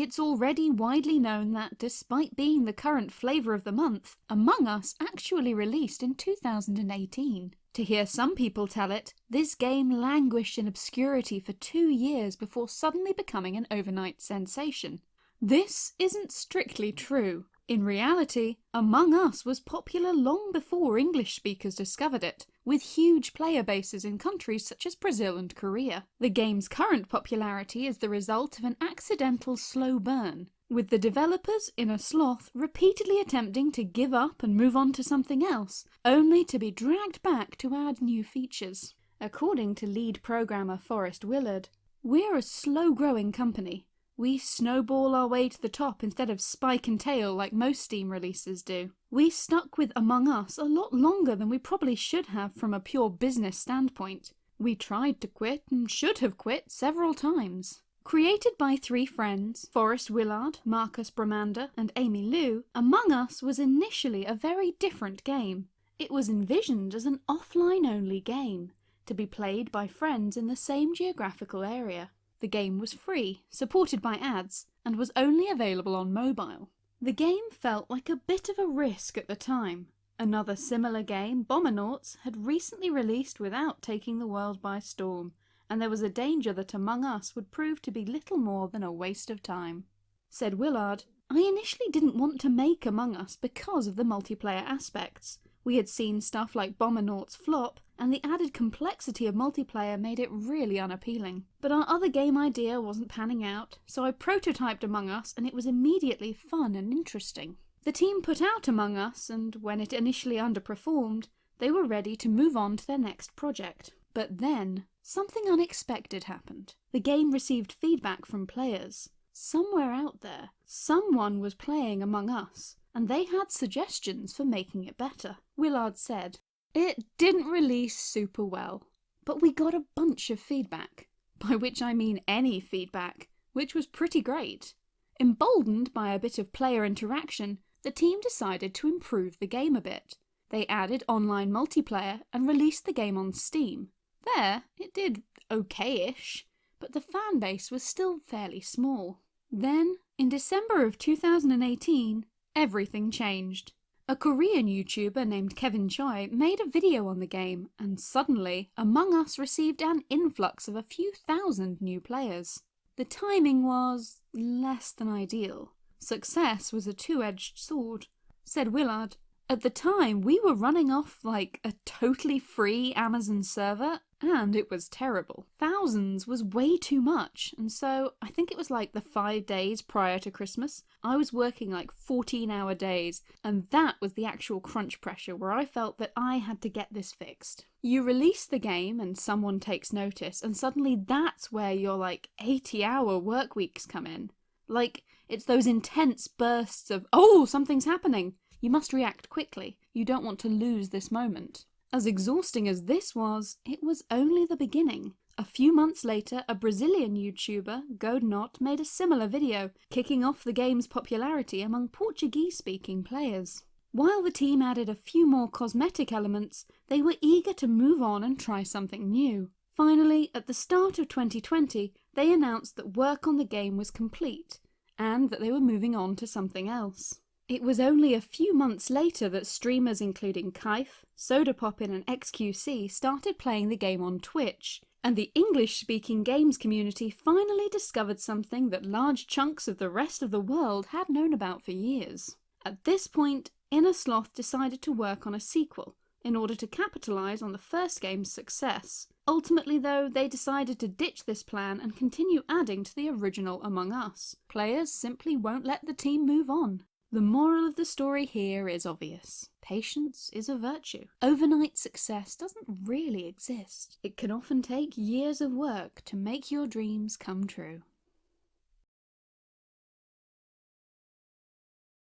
It's already widely known that, despite being the current flavour of the month, Among Us actually released in 2018. To hear some people tell it, this game languished in obscurity for 2 years before suddenly becoming an overnight sensation. This isn't strictly true. In reality, Among Us was popular long before English speakers discovered it, with huge player bases in countries such as Brazil and Korea. The game's current popularity is the result of an accidental slow burn, with the developers Innersloth repeatedly attempting to give up and move on to something else, only to be dragged back to add new features. According to lead programmer Forrest Willard, "We're a slow-growing company. We snowball our way to the top instead of spike and tail like most Steam releases do. We stuck with Among Us a lot longer than we probably should have from a pure business standpoint. We tried to quit and should have quit several times." Created by 3 friends, Forrest Willard, Marcus Bramander, and Amy Liu, Among Us was initially a very different game. It was envisioned as an offline-only game, to be played by friends in the same geographical area. The game was free, supported by ads, and was only available on mobile. The game felt like a bit of a risk at the time. Another similar game, Bombernauts, had recently released without taking the world by storm, and there was a danger that Among Us would prove to be little more than a waste of time. Said Willard, "I initially didn't want to make Among Us because of the multiplayer aspects. We had seen stuff like Bombernauts flop, and the added complexity of multiplayer made it really unappealing. But our other game idea wasn't panning out, so I prototyped Among Us and it was immediately fun and interesting." The team put out Among Us, and when it initially underperformed, they were ready to move on to their next project. But then, something unexpected happened. The game received feedback from players. Somewhere out there, someone was playing Among Us, and they had suggestions for making it better. Willard said, "It didn't release super well, but we got a bunch of feedback, by which I mean any feedback, which was pretty great. Emboldened by a bit of player interaction, the team decided to improve the game a bit. They added online multiplayer and released the game on Steam. There, it did okay-ish, but the fan base was still fairly small. Then, in December of 2018, everything changed. A Korean YouTuber named Kevin Choi made a video on the game, and suddenly, Among Us received an influx of a few thousand new players. The timing was less than ideal. Success was a two-edged sword. Said Willard, "At the time, we were running off like a totally free Amazon server, and it was terrible. Thousands was way too much, and so I think it was like the 5 days prior to Christmas, I was working like 14-hour days, and that was the actual crunch pressure where I felt that I had to get this fixed." You release the game and someone takes notice, and suddenly that's where your like 80-hour work weeks come in. Like, it's those intense bursts of, "Oh, something's happening!" You must react quickly. You don't want to lose this moment. As exhausting as this was, it was only the beginning. A few months later, a Brazilian YouTuber, Godnot, made a similar video, kicking off the game's popularity among Portuguese-speaking players. While the team added a few more cosmetic elements, they were eager to move on and try something new. Finally, at the start of 2020, they announced that work on the game was complete, and that they were moving on to something else. It was only a few months later that streamers including Kaif, Sodapoppin and XQC started playing the game on Twitch, and the English-speaking games community finally discovered something that large chunks of the rest of the world had known about for years. At this point, Innersloth decided to work on a sequel, in order to capitalise on the first game's success. Ultimately though, they decided to ditch this plan and continue adding to the original Among Us. Players simply won't let the team move on. The moral of the story here is obvious. Patience is a virtue. Overnight success doesn't really exist. It can often take years of work to make your dreams come true.